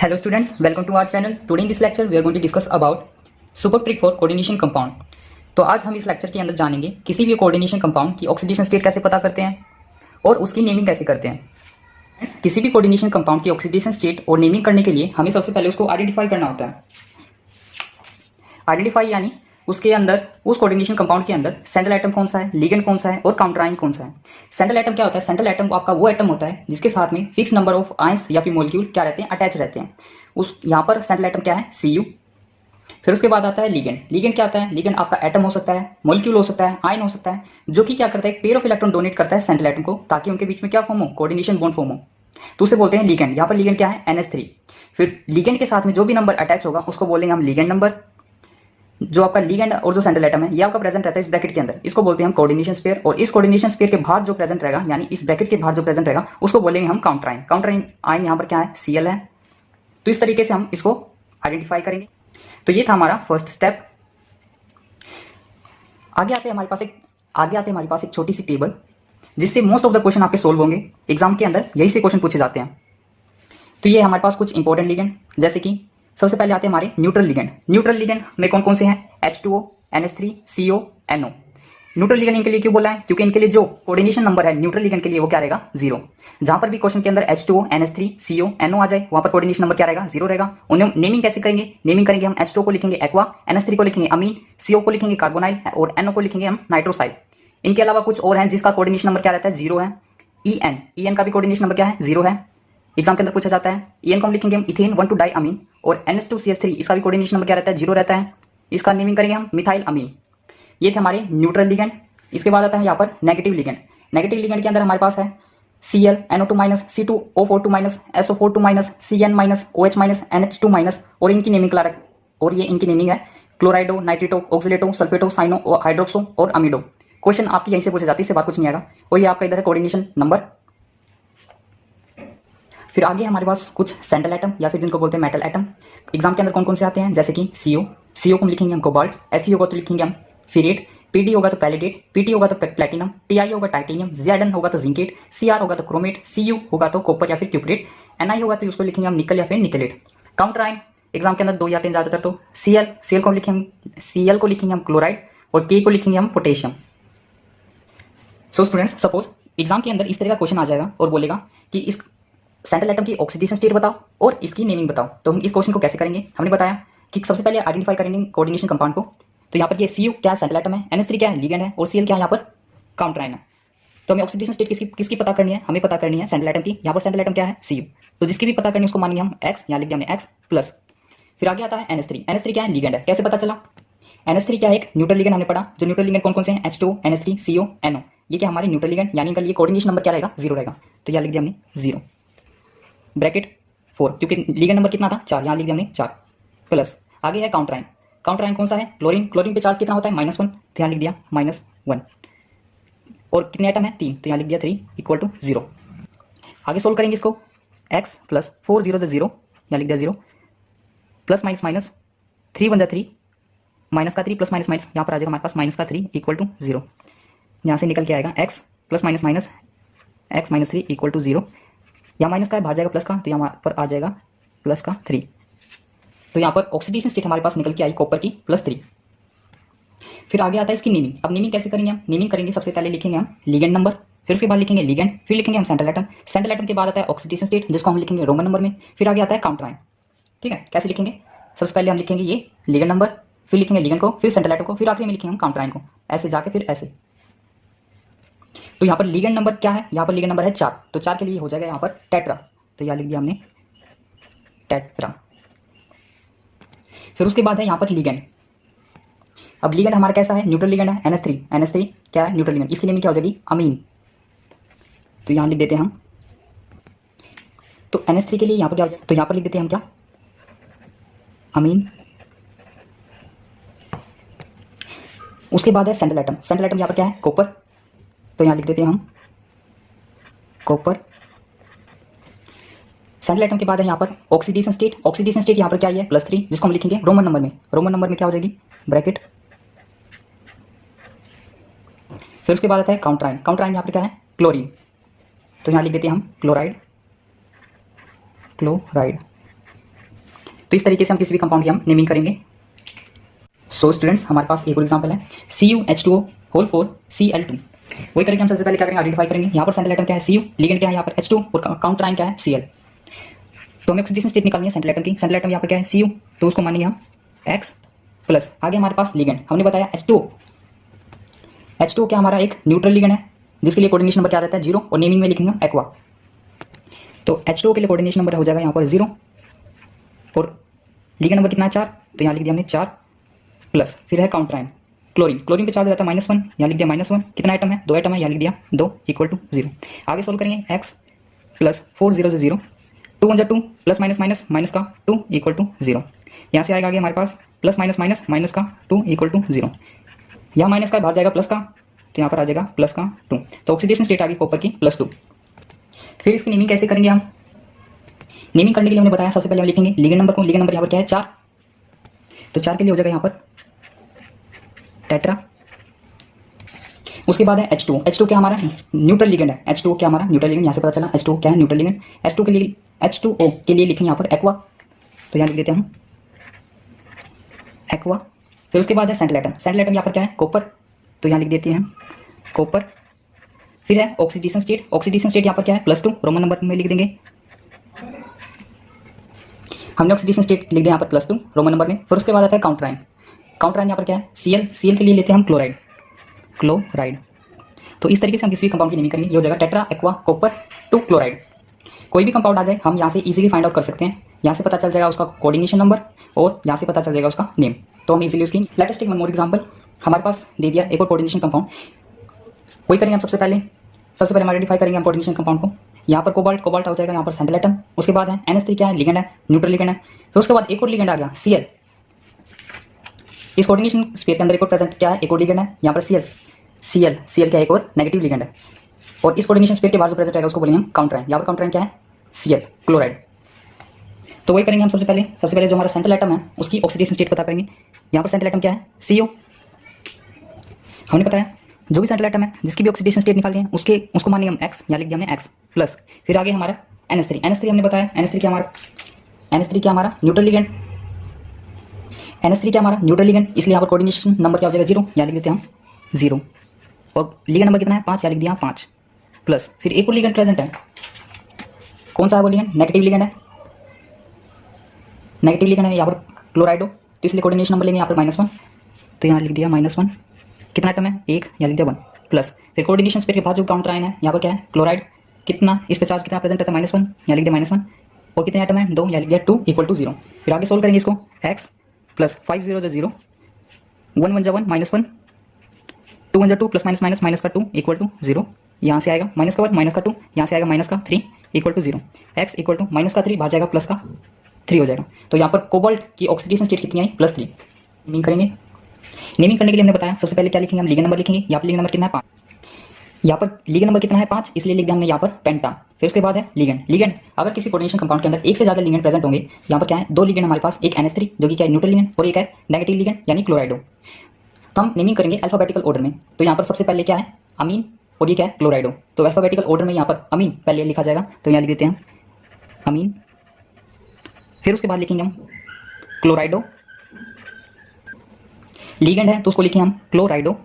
Hello students, welcome to our channel. Today in this lecture we are going to discuss about super trick for coordination compound. तो आज हम इस lecture के अंदर जानेंगे किसी भी कोऑर्डिनेशन कंपाउंड की ऑक्सीडेशन स्टेट कैसे पता करते हैं और उसकी नेमिंग कैसे करते हैं। किसी भी कोऑर्डिनेशन कंपाउंड की ऑक्सीडेशन स्टेट और नेमिंग करने के लिए हमें सबसे पहले उसको आइडेंटिफाई करना होता है। आइडेंटिफाई यानी उसके अंदर उस कोऑर्डिनेशन कंपाउंड के अंदर सेंट्रल एटम कौन सा है, लिगेंड कौन सा है और काउंटर आयन कौन सा है। सेंट्रल एटम क्या होता है? सेंट्रल एटम आपका वो एटम होता है जिसके साथ में फिक्स नंबर ऑफ आयंस या फिर मॉलिक्यूल क्या रहते हैं, अटैच रहते हैं। उस यहाँ पर सेंट्रल एटम क्या है, Cu। फिर उसके बाद आता है लिगेंड। लिगेंड क्या होता है? लिगेंड आपका एटम हो सकता है, मॉलिक्यूल हो सकता है, आयन हो सकता है, जो कि क्या करता है, एक पेयर ऑफ इलेक्ट्रॉन डोनेट करता है सेंट्रल एटम को ताकि उनके बीच में क्या फॉर्म हो, कोऑर्डिनेशन बॉन्ड फॉर्म हो। तो उसे बोलते हैं लिगेंड। यहाँ पर लिगेंड क्या है, NH3। फिर लिगेंड के साथ में जो भी नंबर अटैच होगा उसको बोलेंगे हम लिगेंड नंबर। जो आपका लिगेंड और जो सेंट्रल एटम है ये आपका प्रेजेंट रहता है इस ब्रैकेट के अंदर, इसको बोलते हैं हम कोऑर्डिनेशन स्पेयर। और इस कोऑर्डिनेशन स्पेयर के बाहर जो प्रेजेंट रहेगा यानी इस ब्रैकेट के बाहर जो प्रेजेंट रहेगा उसको बोलेंगे हम काउंटर आयन। काउंटर आयन यहाँ पर क्या है, Cl है। तो इस तरीके से हम इसको आइडेंटिफाई करेंगे। तो ये था हमारा फर्स्ट स्टेप। आगे आते हैं हमारे पास एक छोटी सी टेबल जिससे मोस्ट ऑफ द क्वेश्चन आपके सोल्व होंगे एग्जाम के अंदर, यही से क्वेश्चन पूछे जाते हैं। तो ये हमारे पास कुछ इंपॉर्टेंट लिगेंड, जैसे कि सबसे पहले आते हैं हमारे न्यूट्रल लिगेंड। न्यूट्रल लिगेंड में कौन कौन से हैं, H2O, NH3, CO, NO। Neutral ligand इनके लिए क्यों बोला है? क्योंकि इनके लिए जो कोऑर्डिनेशन नंबर है न्यूट्रल लिगेंड के लिए वो क्या रहेगा, 0। जहां पर भी क्वेश्चन के अंदर H2O, NH3, CO, NO आ जाए वहां पर कोऑर्डिनेशन नंबर क्या रहेगा, 0 रहेगा। उन्हें नेमिंग कैसे करेंगे? नेमिंग करेंगे हम H2O को लिखेंगे एक्वा, NH3 को लिखेंगे अमीन, CO को लिखेंगे कार्बोनाइल और NO को लिखेंगे हम नाइट्रोसाइल। इनके अलावा कुछ और हैं जिसका कोऑर्डिनेशन नंबर क्या रहता है, 0 है। EN का भी कोऑर्डिनेशन नंबर क्या है, 0 है। एग्जाम के अंदर पूछा जाता है। EN को हम लिखेंगे हम इथेन 1,2-डाई अमीन। और NH2CH3 इसका भी कोऑर्डिनेशन नंबर क्या रहता है, 0 रहता है। इसका नेमिंग करेंगे हम मिथाइल अमीन। ये थे हमारे न्यूट्रल लिगेंड। इसके बाद आता है यहाँ पर नेगेटिव लिगेंड। नेगेटिव लिगेंड के अंदर हमारे पास है Cl, NO2-, C2O4-, SO4-, Cn-, OH-, NH2-। और इनकी नेमिंग इनकी नेमिंग है क्लोराइडो, नाइट्रेटो, ऑक्सीलेटो, सल्फेटो, साइनो, हाइड्रोक्सो और अमीडो। क्वेश्चन आपकी यहीं से पूछे जाती है, इससे बात कुछ नहीं आएगा। और ये आपका इधर है कोऑर्डिनेशन नंबर। फिर आगे हमारे पास कुछ सेंट्रल एटम या फिर जिनको बोलते हैं मेटल एटम। एग्जाम के अंदर कौन कौन से आते हैं, जैसे कि CO को हम लिखेंगे हम कोबाल्ट, Fe होगा तो लिखेंगे हम फेरेट, Pd होगा तो पैलेडेट, Pt होगा तो प्लेटिनम, Ti होगा टाइटेनियम, Zn होगा तो जिंकेट, Cr होगा तो क्रोमेट, Cu होगा तो कॉपर या फिर क्यूपरेट, Ni होगा तो उसको लिखेंगे हम निकल या फिर निकलेट। काउंटर आयन एग्जाम के अंदर 2 आते हैं ज्यादातर। तो Cl को लिखेंगे हम क्लोराइड और K को लिखेंगे हम potassium. So students, suppose exam के अंदर इस तरह का क्वेश्चन आ जाएगा और बोलेगा कि इस सेंट्रल एटम की ऑक्सीडेशन स्टेट बताओ और इसकी नेमिंग बताओ। तो हम इस क्वेश्चन को कैसे करेंगे, हमने बताया कि सबसे पहले आइडेंटिफाई करेंगे कोऑर्डिनेशन कंपाउंड को। तो यहाँ पर ये Cu क्या है, सेंट्रल एटम है, NH3 क्या है, लिगेंड है और Cl क्या है यहाँ पर काउंटर आयन है। तो हमें ऑक्सीडेशन स्टेट किसकी पता करनी है, हमें पता करनी है सेंट्रल एटम की। यहाँ पर सेंट्रल एटम क्या है, Cu। तो जिसकी भी पता करनी है उसको मानेंगे हम X, यहाँ लिख दिया हमने X प्लस। फिर आगे आता है NH3 क्या है, लिगेंड है। कैसे पता चला? NH3 क्या है, एक न्यूट्रल लिगेंड हमने पढ़ा। जो न्यूट्रल लिगेंड कौन कौन से हैं, H2O, NH3, CO, NO। ये क्या हमारे न्यूट्रल लिगेंड, यानी इनका ये कोऑर्डिनेशन नंबर क्या रहेगा, 0 रहेगा। तो यहाँ लिख दिया हमने 0 ब्रैकेट 4, क्योंकि लिगेंड नंबर कितना था, 4, यहाँ लिख दिया हमने 4 प्लस। आगे है काउंटर आयन। काउंटर आयन कौन सा है, क्लोरीन पे चार्ज कितना होता है, -1। तो यहाँ लिख दिया -1। और कितने एटम है, 3। तो यहाँ लिख दिया 3 = 0। आगे सोल्व करेंगे इसको, x प्लस 4 0 0, यहाँ लिख दिया 0 प्लस माइनस 3 × 3 माइनस का 3 प्लस माइनस यहाँ पर आ जाएगा हमारे पास -3 = 0। यहाँ से निकल के आएगा x प्लस माइनस x -3 = 0। यहाँ माइनस का है, बाहर जाएगा प्लस का, तो यहाँ पर आ जाएगा प्लस का 3। तो यहाँ पर ऑक्सीडेशन स्टेट हमारे पास निकल के आई कॉपर की +3। फिर आगे आता है इसकी नेमिंग। अब नेमिंग कैसे करेंगे हम, नेमिंग करेंगे सबसे पहले लिखेंगे हम लिगेंड नंबर, फिर उसके बाद लिखेंगे लिगेंड, फिर लिखेंगे हम सेंट्रल एटम। सेंट्रल एटम के बाद आता है ऑक्सीडेशन स्टेट जिसको हम लिखेंगे रोमन नंबर में। फिर आगे आता है काउंटर आयन। ठीक है, कैसे लिखेंगे, सबसे पहले हम लिखेंगे ये लिगेंड नंबर, फिर लिखेंगे लिगेंड को, फिर सेंट्रल एटम को, फिर आखिर में लिखेंगे हम काउंटर आयन को, ऐसे जाके फिर ऐसे। तो यहाँ पर लिगेंड नंबर क्या है, यहाँ पर लिगेंड नंबर है 4। तो 4 के लिए हो जाएगा यहाँ पर टेट्रा। तो यहाँ लिख दिया हमने टेट्रा। फिर उसके बाद है यहाँ पर लिगेंड। अब लिगेंड हमारा कैसा है, न्यूट्रल लिगेंड है, NH3 क्या है, न्यूट्रल लिगेंड। इसकी नेमिंग क्या हो जाएगी, अमीन। तो यहाँ लिख देते हैं हम, तो NH3 के लिए यहाँ पर क्या हो जाएगा, तो यहाँ पर लिख देते हैं हम क्या, अमीन। उसके बाद है सेंट्रल एटम। सेंट्रल एटम यहाँ पर क्या है, कॉपर। तो यहाँ लिख देते हैं हम कॉपर। सेंट्रल एटम के बाद है यहाँ पर ऑक्सीडेशन स्टेट। ऑक्सीडेशन स्टेट यहाँ पर क्या है, +3, जिसको हम लिखेंगे रोमन नंबर में। रोमन नंबर में क्या हो जाएगी, ब्रैकेट। फिर उसके बाद आता है काउंटर आयन। काउंटर आयन यहाँ पर क्या है, क्लोरीन। तो यहाँ लिख देते हैं हम क्लोराइड। तो इस तरीके से हम किसी भी कंपाउंड की हम नेमिंग करेंगे। सो स्टूडेंट्स, हमारे पास एक और एग्जांपल है CuH2O होल 4 Cl2। वही करके हम सबसे पहले क्या करेंगे, आइडेंटिफाई करेंगे। यहाँ पर सेंट्रल एटम क्या है Cu, लिगेंड क्या है यहाँ पर H2 और काउंटर आयन क्या है Cl। तो हमें ऑक्सीडेशन स्टेट निकालनी है सेंट्रल एटम की। सेंट्रल एटम यहाँ पर क्या है Cu, तो उसको मानेंगे हम X प्लस। आगे हमारे पास लिगेंड हमने बताया H2O। H2O क्या हमारा एक न्यूट्रल लिगेंड है जिसके लिए कोऑर्डिनेशन नंबर क्या रहता है 0 और नेमिंग में लिखेंगे एक्वा। तो H2O के लिए कोऑर्डिनेशन नंबर हो जाएगा यहाँ पर 0 और लिगेंड नंबर कितना है 4, तो यहाँ लिख दिया हमने 4 प्लस। फिर है काउंटर आयन क्लोरीन, क्लोरीन पे चार्ज रहता है -1, यहाँ लिख दिया -1। कितना आइटम है 2 आइटम है, यहाँ लिख दिया 2 इक्वल टू 0। आगे सोल्व करेंगे x plus 4 0 0 2 1 2 plus minus minus minus का 2 इक्वल टू 0। यहाँ से आएगा आगे हमारे पास प्लस माइनस माइनस माइनस का 2 इक्वल टू 0। यहाँ माइनस का बाहर जाएगा प्लस का, तो यहाँ पर आ जाएगा प्लस का 2। तो ऑक्सीडेशन स्टेट आ गई कॉपर की +2। फिर इसकी नेमिंग कैसे करेंगे हम? नेमिंग करने के लिए हमने बताया सबसे पहले हम लिखेंगे लिगेंड नंबर को। लिगेंड नंबर यहाँ पर क्या है 4, तो 4 के लिए हो जाएगा यहाँ पर टेट्रा। उसके बाद है H2। H2 क्या हमारा न्यूट्रल लिगेंड है। H2 क्या हमारा न्यूट्रल लिगेंड, यहाँ से पता चला H2 क्या है न्यूट्रल लिगेंड। H2 के लिए H2O के लिए लिखेंगे यहाँ पर एक्वा, तो यहाँ लिख देते हैं हम एक्वा। फिर उसके बाद है सेंट्रल एटम। सेंट्रल एटम यहाँ पर क्या है कॉपर, तो यहाँ लिख देते हैं हम कॉपर। फिर है ऑक्सीडेशन स्टेट। ऑक्सीडेशन स्टेट यहाँ पर क्या है +2, रोमन नंबर में लिख देंगे। हमने ऑक्सीडेशन स्टेट लिख दिया यहाँ पर +2 रोमन नंबर में। फिर उसके बाद आता है काउंटर आयन। काउंटर आयन यहाँ पर क्या है Cl। Cl के लिए लेते हैं हम क्लोराइड, क्लोराइड। तो इस तरीके से हम किसी भी कंपाउंड की नेमिंग करेंगे। ये हो जाएगा टेट्रा एक्वा कॉपर 2 क्लोराइड। कोई भी कंपाउंड आ जाए हम यहाँ से इजीली फाइंड आउट कर सकते हैं। यहाँ से पता चल जाएगा उसका कोऑर्डिनेशन नंबर और यहाँ से पता चल जाएगा उसका नेम। तो हम इजीली उसकी let us take one more example. हमारे पास दे दिया एक और कोऑर्डिनेशन कंपाउंड। वही करेंगे हम सबसे पहले हम आइडेंटिफाई करेंगे हम कोऑर्डिनेशन कंपाउंड को। यहाँ पर कोबाल्ट, कोबाल्ट हो जाएगा यहाँ पर सेंट्रल एटम। उसके बाद है NH3 क्या है लिगेंड है, न्यूट्रल लिगेंड है। फिर उसके बाद एक और लिगेंड आ गया Cl। इस कोऑर्डिनेशन स्पेयर के अंदर एक और प्रेजेंट क्या है, एक और लिगेंड है यहाँ पर Cl क्या है एक और नेगेटिव लिगेंड है। और इस कोऑर्डिनेशन स्पेयर के बाहर जो प्रेजेंट रहेगा उसको बोलेंगे हम काउंटर आयन। यहाँ पर काउंटर आयन क्या है Cl क्लोराइड। तो वही करेंगे हम सबसे पहले जो हमारा सेंट्रल एटम है उसकी ऑक्सीडेशन स्टेट पता करेंगे। यहाँ पर सेंट्रल एटम क्या है CO। हमने बताया जो भी सेंट्रल एटम है जिसकी भी ऑक्सीडेशन स्टेट निकालते हैं उसको मानेंगे हम X, यहाँ लिख दिया हमने X प्लस। फिर आगे हमारा NH3 हमने बताया NH3 क्या हमारा न्यूट्रल लिगेंड। NH3 क्या हमारा न्यूट्रल लिगेंड, इसलिए यहाँ पर कोऑर्डिनेशन नंबर क्या हो जाएगा 0, यहाँ लिख देते हैं हम 0। और लिगेंड नंबर कितना है 5, यहाँ लिख दिया 5 प्लस। फिर एक और लिगेंड प्रेजेंट है, कौन सा है वो लिगेंड, नेगेटिव लिगेंड है। नेगेटिव लिगेंड है यहाँ पर क्लोराइडो, तो इसलिए कोऑर्डिनेशन नंबर लेंगे यहाँ पर -1, तो यहाँ लिख दिया -1। कितना आइटम है 1, यहाँ लिख दिया 1 प्लस। फिर कोऑर्डिनेशन स्पेयर के बाद जो काउंटर आयन है यहाँ पर क्या है क्लोराइड। कितना इस पे चार्ज कितना प्रेजेंट रहता है -1, यहाँ लिख दिया -1। और कितने आइटम है 2, यहाँ लिख दिया 2 इक्वल टू 0। फिर आगे सोल्व करेंगे इसको x plus 5 0 0 1 1 1 -1 2 1 2 plus minus minus minus का 2 इक्वल टू 0। यहाँ से आएगा माइनस का 1 माइनस का 2, यहाँ से आएगा माइनस का 3 equal to 0। x equal to minus का 3 बाहर जाएगा प्लस का 3 हो जाएगा। तो यहाँ पर कोबाल्ट की ऑक्सीडेशन स्टेट कितनी आई +3। नेमिंग करेंगे। नेमिंग करने के लिए हमने बताया सबसे पहले क्या लिखेंगे हम लिगेंड नंबर लिखेंगे। यहाँ पर लिगेंड नंबर कितना है 5, यहाँ पर लिगेंड नंबर कितना है 5, इसलिए लिख दिया हमने यहाँ पर पेंटा। फिर उसके बाद है लिगेंड। अगर किसी कोऑर्डिनेशन कंपाउंड के अंदर एक से ज्यादा लिगेंड प्रेजेंट होंगे, यहाँ पर क्या है 2 लिगेंड हमारे पास, एक NH3 जो कि क्या है न्यूट्रल लिगेंड और एक है नेगेटिव लिगेंड यानी क्लोराइडो। तो हम नेमिंग करेंगे अल्फाबेटिकल ऑर्डर में। तो यहाँ पर सबसे पहले क्या है अमीन और ये क्या है क्लोराइडो। तो अल्फाबेटिकल ऑर्डर में यहाँ पर अमीन पहले लिखा जाएगा, तो यहाँ लिख देते हैं अमीन। फिर उसके बाद लिखेंगे हम क्लोराइडो। लिगेंड है तो उसको लिखेंगे हम क्लोराइडो।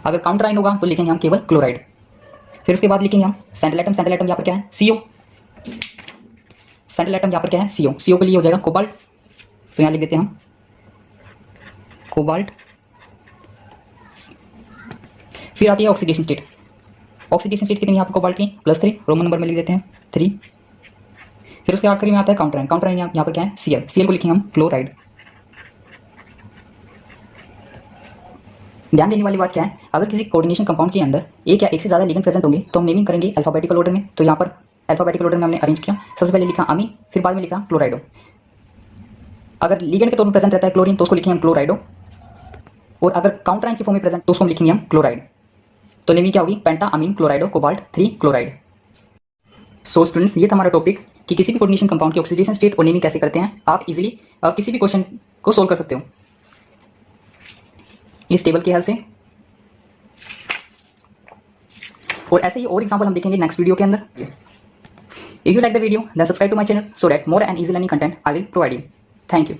अगर काउंटर आयन होगा तो लिखेंगे हम केवल क्लोराइड। फिर उसके बाद लिखेंगे हम सेंट्रल एटम। सेंट्रल एटम यहाँ पर क्या है CO। सेंट्रल एटम यहाँ पर क्या है CO। CO के लिए हो जाएगा कोबाल्ट, तो यहाँ लिख देते हैं हम कोबाल्ट। फिर आती है ऑक्सीडेशन स्टेट। ऑक्सीडेशन स्टेट कितनी है यहाँ पर कोबाल्ट की +3, रोमन नंबर में लिख देते हैं 3। फिर उसके आखिरी में आता है काउंटर आयन। काउंटर आयन यहाँ पर क्या है Cl को लिखेंगे हम क्लोराइड। ध्यान देने वाली बात क्या है, अगर किसी कोऑर्डिनेशन कंपाउंड के अंदर एक या एक से ज्यादा लिगेंड प्रेजेंट होंगे तो हम नेमिंग करेंगे अल्फाबेटिकल ऑर्डर में। तो यहाँ पर अल्फाबेटिकल ऑर्डर में हमने अरेंज किया। सबसे पहले लिखा अमीन, फिर बाद में लिखा क्लोराइडो। अगर लिगेंड के तौर पर प्रेजेंट रहता है क्लोरीन तो उसको लिखेंगे हम क्लोराइडो, और अगर काउंटर आयन की फॉर्म में प्रेजेंट तो उसको लिखेंगे हम क्लोराइड। तो नेमिंग क्या होगी पेंटा अमीन क्लोराइडो कोबाल्ट 3 क्लोराइड। सो स्टूडेंट्स, ये था हमारा टॉपिक कि किसी भी कोऑर्डिनेशन कंपाउंड की ऑक्सीडेशन स्टेट और नेमिंग कैसे करते हैं। आप इजीली किसी भी क्वेश्चन को सोल्व कर सकते हो इस टेबल की हेल्प से। और ऐसे ही और एग्जांपल हम देखेंगे नेक्स्ट वीडियो के अंदर। If you like the video, then subscribe to my channel so that more and easy learning content I will provide you. Thank you.